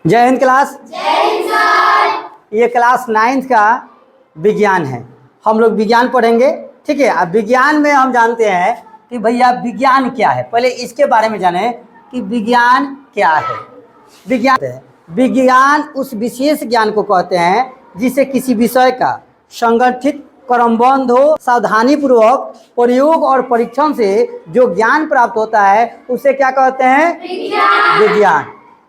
जय हिंद क्लास। जय हिंद सर। ये क्लास 9th का विज्ञान है। हम लोग विज्ञान पढ़ेंगे, ठीक है। अब विज्ञान में हम जानते हैं कि भैया विज्ञान क्या है। पहले इसके बारे में जाने कि विज्ञान क्या है। विज्ञान उस विशेष ज्ञान को कहते हैं जिसे किसी विषय का संगठित क्रमबद्ध हो, सावधानी पूर्वक प्रयोग और परीक्षण से जो ज्ञान प्राप्त होता है उसे क्या कहते हैं? विज्ञान।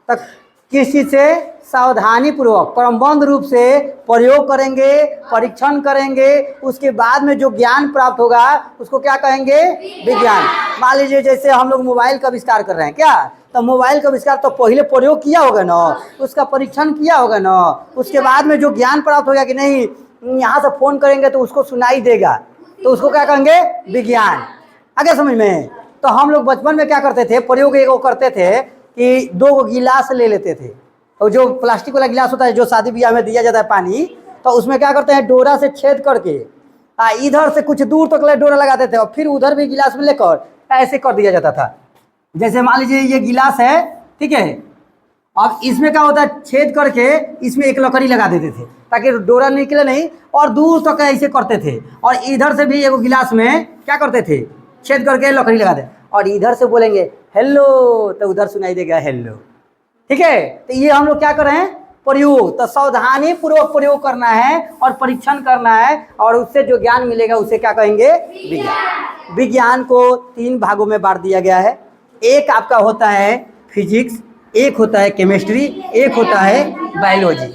तक किसी से सावधानी पूर्वक क्रमबद्ध रूप से प्रयोग करेंगे, परीक्षण करेंगे, उसके बाद में जो ज्ञान प्राप्त होगा उसको क्या कहेंगे? विज्ञान। मान लीजिए जैसे हम लोग मोबाइल का आविष्कार कर रहे हैं, क्या तो मोबाइल का आविष्कार तो पहले प्रयोग किया होगा ना, उसका परीक्षण किया होगा ना, उसके बाद में जो ज्ञान प्राप्त होगा कि नहीं यहाँ से फोन करेंगे तो उसको सुनाई देगा, तो उसको क्या कहेंगे? विज्ञान। आगे समझ में? तो हम लोग बचपन में क्या करते थे, प्रयोग एक करते थे कि 2 गिलास ले लेते थे, और जो प्लास्टिक वाला गिलास होता है जो शादी ब्याह में दिया जाता है पानी, तो उसमें क्या करते हैं डोरा से छेद करके इधर से कुछ दूर तक डोरा लगाते थे और फिर उधर भी गिलास में लेकर ऐसे कर दिया जाता था। जैसे मान लीजिए ये गिलास है, ठीक है, अब इसमें क्या होता है छेद करके इसमें एक लकड़ी लगा देते थे ताकि डोरा निकले नहीं, और दूर तक ऐसे करते थे, और इधर से भी एक गिलास में क्या करते थे छेद करके लकड़ी लगा दे, और इधर से बोलेंगे हेलो तो उधर सुनाई देगा हेलो, ठीक है। तो ये हम लोग क्या कर रहे हैं? प्रयोग। तो सावधानी पूर्वक प्रयोग करना है और परीक्षण करना है, और उससे जो ज्ञान मिलेगा उसे क्या कहेंगे? विज्ञान। विज्ञान को 3 भागों में बांट दिया गया है। एक आपका होता है फिजिक्स, एक होता है केमिस्ट्री, एक होता है बायोलॉजी,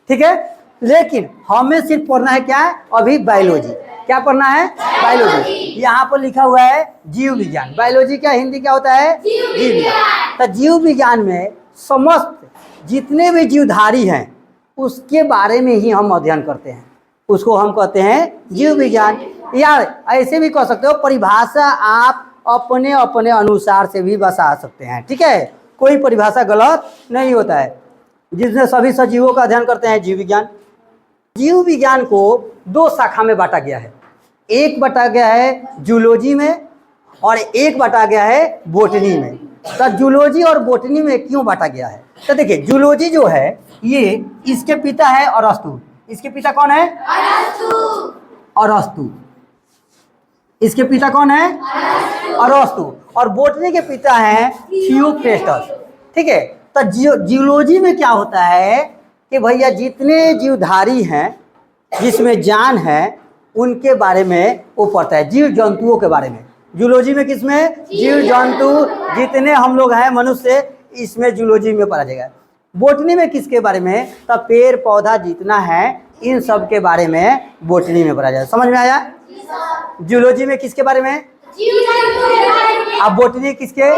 ठीक है। लेकिन हमें सिर्फ पढ़ना है क्या? अभी बायोलॉजी। क्या पढ़ना है? बायोलॉजी। यहाँ पर लिखा हुआ है जीव विज्ञान। बायोलॉजी क्या हिंदी क्या होता है? जीव विज्ञान। तो जीव विज्ञान में समस्त जितने भी जीवधारी हैं उसके बारे में ही हम अध्ययन करते हैं, उसको हम कहते हैं जीव विज्ञान। या ऐसे भी कह सकते हो, परिभाषा आप अपने अपने अनुसार से भी बता सकते हैं, ठीक है। कोई परिभाषा गलत नहीं होता है। जिसमें सभी सजीवों का अध्ययन करते हैं जीव विज्ञान। जीव विज्ञान को 2 शाखा में बांटा गया है। एक बांटा गया है जूलॉजी में और एक बांटा गया है बोटनी में। तो जूलॉजी और बोटनी में क्यों बांटा गया है? तो देखिए जूलॉजी जो है ये इसके पिता है अरस्तु। इसके पिता कौन है? अरस्तु। इसके पिता कौन है? अरस्तु। और बोटनी के पिता हैं थियोफ्रेस्टस, ठीक है। तो जियोलॉजी में क्या होता है कि भैया जितने जीवधारी हैं जिसमें जान है उनके बारे में वो पढ़ता है, जीव जंतुओं के बारे में। जूलॉजी में किसमें? जीव जंतु जितने हम लोग हैं मनुष्य, इसमें जूलॉजी में पढ़ा जाएगा। बोटनी में किसके बारे में? तो पेड़ पौधा जितना है इन सब के बारे में बोटनी में पढ़ा जाएगा। समझ में आया? जूलॉजी में किसके बारे में? अब बोटनी किसके?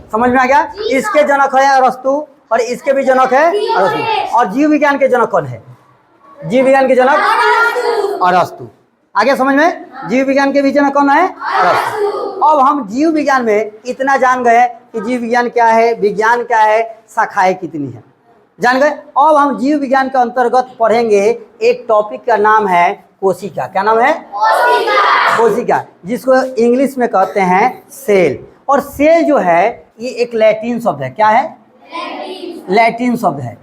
समझ में आ गया? इसके जनक है अरस्तु और इसके भी जनक है अरस्तु। और जीव विज्ञान के जनक कौन है? जीव विज्ञान के जनक अरस्तु। आगे समझ में? जीव विज्ञान के भी जनक कौन है? अरस्तु। अब हम जीव विज्ञान में इतना जान गए कि जीव विज्ञान क्या है, विज्ञान क्या है, शाखाएं कितनी है, जान गए। अब हम जीव विज्ञान के अंतर्गत पढ़ेंगे एक टॉपिक का नाम है कोशिका। क्या नाम है? कोशिका, जिसको इंग्लिश में कहते हैं सेल। और सेल जो है ये एक लैटिन शब्द है। क्या है? लैटिन शब्द है।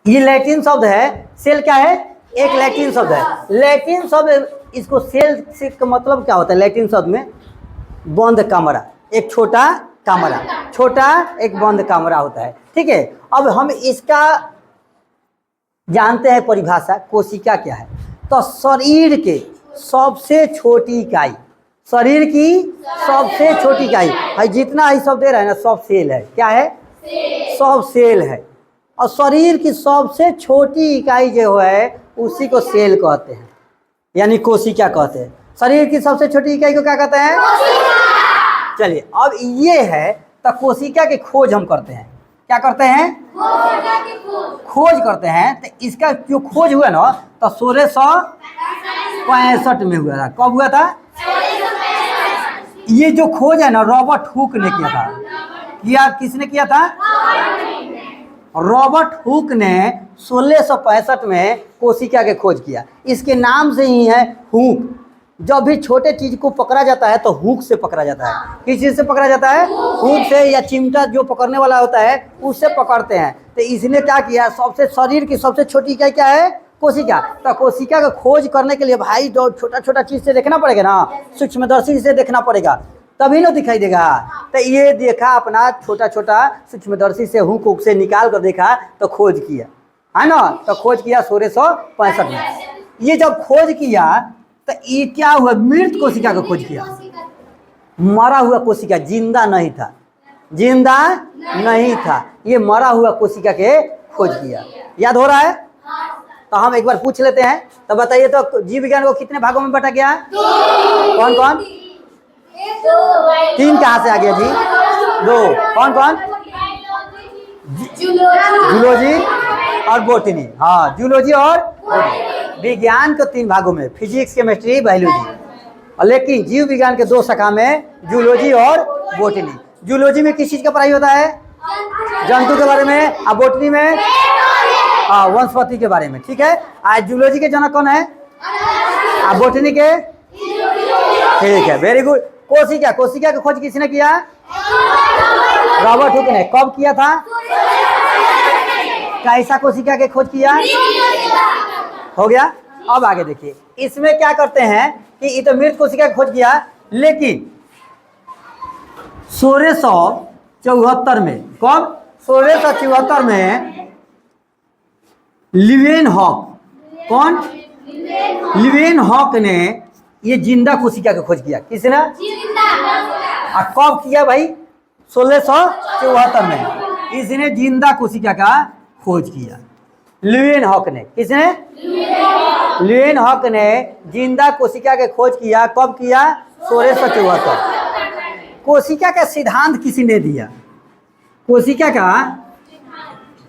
ये लैटिन शब्द है। सेल क्या है? एक लैटिन शब्द है। लैटिन शब्द इसको सेल से का मतलब क्या होता है? लैटिन शब्द में बंद कमरा, एक छोटा कमरा, छोटा एक बंद कमरा होता है, ठीक है। अब हम इसका जानते हैं परिभाषा। कोशिका क्या है? तो शरीर के सबसे छोटी इकाई, शरीर की सबसे छोटी इकाई है, जितना ही सब दे रहा है ना सब सेल है। क्या है? सब सेल है। और शरीर की सबसे छोटी इकाई जो है उसी को सेल कहते हैं, यानी कोशिका कहते हैं। शरीर की सबसे छोटी इकाई को क्या कहते हैं? चलिए अब ये है, तो कोशिका की खोज हम करते हैं। क्या करते हैं? खोज करते हैं। तो इसका जो खोज हुआ ना तो 1665 में हुआ था। कब हुआ था? ये जो खोज है ना रॉबर्ट हुक ने किया था। किसने किया था? रॉबर्ट हुक ने 1665 में कोशिका के खोज किया। इसके नाम से ही है हुक, जब भी छोटे चीज को पकड़ा जाता है तो हुक से पकड़ा जाता है। किस चीज से पकड़ा जाता है? हुक से, या चिमटा जो पकड़ने वाला होता है उससे पकड़ते हैं। तो इसने क्या किया, सबसे शरीर की सबसे छोटी इकाई क्या है? कोशिका। तो कोशिका का खोज करने के लिए भाई जो छोटा छोटा चीज से देखना पड़ेगा ना, सूक्ष्मदर्शी से देखना पड़ेगा, तभी ना दिखाई देगा। तो ये देखा अपना छोटा छोटा सूक्ष्मदर्शी से हुक से निकाल कर देखा तो खोज किया, है ना। तो खोज किया 1665 में। ये जब खोज किया तो ये क्या हुआ, मृत कोशिका का खोज किया। मरा हुआ कोशिका, जिंदा नहीं था, जिंदा नहीं था, ये मरा हुआ कोशिका के खोज किया। याद हो रहा है? तो हम एक बार पूछ लेते हैं। तो बताइए तो जीव विज्ञान को कितने भागों में बांटा गया? कौन कौन? 3 कहाँ से आ गया जी? 2। कौन कौन? जूलॉजी और बोटनी। हाँ, जूलॉजी और विज्ञान को 3 भागों में, फिजिक्स, केमिस्ट्री, बायोलॉजी। और लेकिन जीव विज्ञान के 2 शाखा में, जूलॉजी और बोटनी। जूलॉजी में किस चीज का पढ़ाई होता है? जंतु के बारे में। और बोटनी में वनस्पति के बारे में। ठीक है। आज जूलॉजी के जनक कौन है? और बोटनी के? ठीक है, वेरी गुड। कोशिका, कोशिका की खोज किसने किया? रॉबर्ट हुक ने। कब किया था? कैसा कोशिका के खोज किया? हो गया। अब आगे देखिए, इसमें क्या करते हैं कि ये तो मृत कोशिका की खोज किया, लेकिन 1674 में, कब? 1674 में लीवेनहॉक, कौन? लीवेनहॉक ने ये जिंदा कोशिका की खोज किया। किसने? और कब किया भाई? 1674 में इसने जिंदा कोशिका का खोज किया। लीवेनहॉक ने। किसने? लीवेनहॉक ने जिंदा कोशिका के खोज किया। कब किया? 1674। कोशिका का सिद्धांत किसी ने दिया? कोशिका का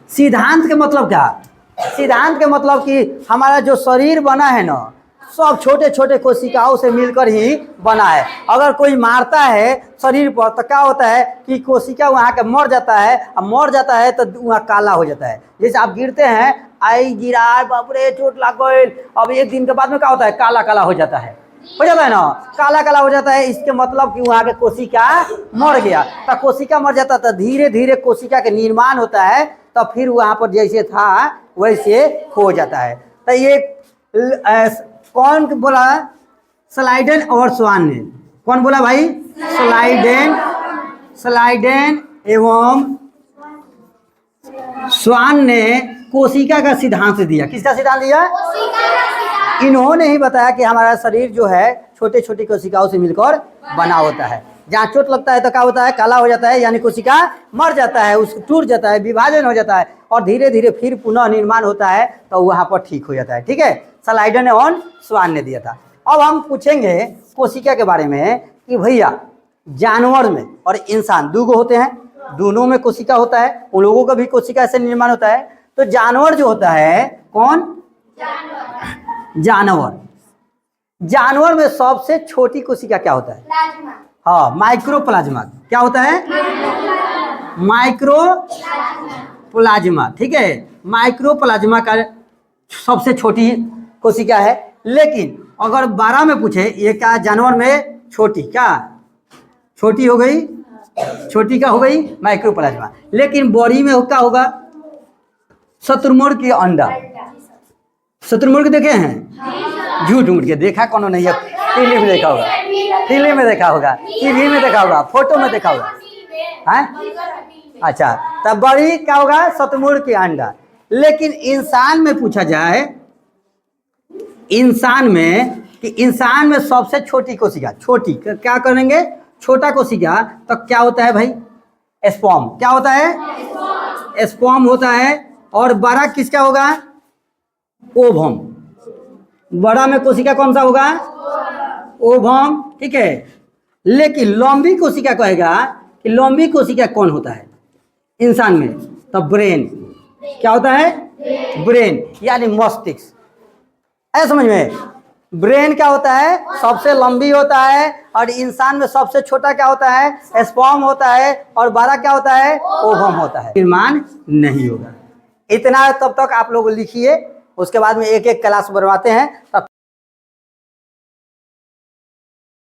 सिद्धांत के मतलब क्या? सिद्धांत के मतलब कि हमारा जो शरीर बना है ना, सब छोटे छोटे कोशिकाओं से मिलकर ही बना है। अगर कोई मारता है शरीर पर तो क्या होता है कि कोशिका वहाँ के मर जाता है, और मर जाता है तो वहाँ काला हो जाता है। जैसे आप गिरते हैं, आई गिरा, बाप रे चोट लग गई, अब 1 दिन के बाद में क्या होता है? काला काला हो जाता है, हो जाता है ना, काला काला हो जाता है। इसके मतलब कि वहाँ के कोशिका मर गया। तो कोशिका मर जाता तो धीरे धीरे कोशिका के निर्माण होता है, तो फिर वहाँ पर जैसे था वैसे हो जाता है। तो ये कौन बोला? स्लाइडेन और स्वान ने। कौन बोला भाई? स्लाइडेन एवं स्वान ने कोशिका का सिद्धांत दिया। किसका सिद्धांत दिया? इन्होंने ही बताया कि हमारा शरीर जो है छोटे छोटे कोशिकाओं से मिलकर बना होता है। जहाँ चोट लगता है तो क्या होता है? काला हो जाता है, यानी कोशिका मर जाता है, उसको टूट जाता है, विभाजन हो जाता है, और धीरे धीरे फिर पुनः निर्माण होता है, तो वहाँ पर ठीक हो जाता है। ठीक है, स्लाइडन एवं स्वान ने दिया था। अब हम पूछेंगे कोशिका के बारे में कि भैया जानवर में और इंसान दूगो होते हैं, दोनों में कोशिका होता है, उन लोगों का भी कोशिका से निर्माण होता है। तो जानवर जो होता है, कौन? जानवर। जानवर में सबसे छोटी कोशिका क्या होता है? हाँ, माइक्रोप्लाज्मा। क्या होता है? माइक्रोप्लाज्मा। ठीक है, माइक्रोप्लाज्मा का सबसे छोटी कोशिका है। लेकिन अगर 12 में पूछे ये क्या जानवर में छोटी, क्या छोटी हो गई? छोटी का हो गई माइक्रोप्लाज्मा। लेकिन बड़ी में क्या होगा? शुतुरमुर्ग की अंडा। शुतुरमुर्ग देखे हैं? झूठ मूठ के देखा कौन नहीं है? टीवी में देखा होगा, टीवी में देखा होगा, टीवी में देखा होगा, फोटो में देखा होगा, है? अच्छा, तब बड़ी क्या होगा? शुतुरमुर्ग की अंडा। लेकिन इंसान में पूछा जाए, इंसान में कि इंसान में सबसे छोटी कोशिका, छोटी क्या करेंगे? छोटा कोशिका तो क्या होता है भाई? स्पर्म। क्या होता है? स्पर्म होता है। और बड़ा किसका होगा? ओवम। बड़ा में कोशिका कौन सा होगा? ओवम। ठीक है। लेकिन लंबी कोशिका कहेगा कि लंबी कोशिका कौन होता है इंसान में? तो ब्रेन। क्या होता है? ब्रेन यानी मस्तिष्क। ऐसा समझ में? ब्रेन क्या होता है? सबसे लंबी होता है। और इंसान में सबसे छोटा क्या होता है? स्पर्म होता है। और बड़ा क्या होता है? ओवम होता है। निर्माण नहीं होगा। इतना तब तक आप लोग लिखिए, उसके बाद में एक एक क्लास बनवाते हैं, तब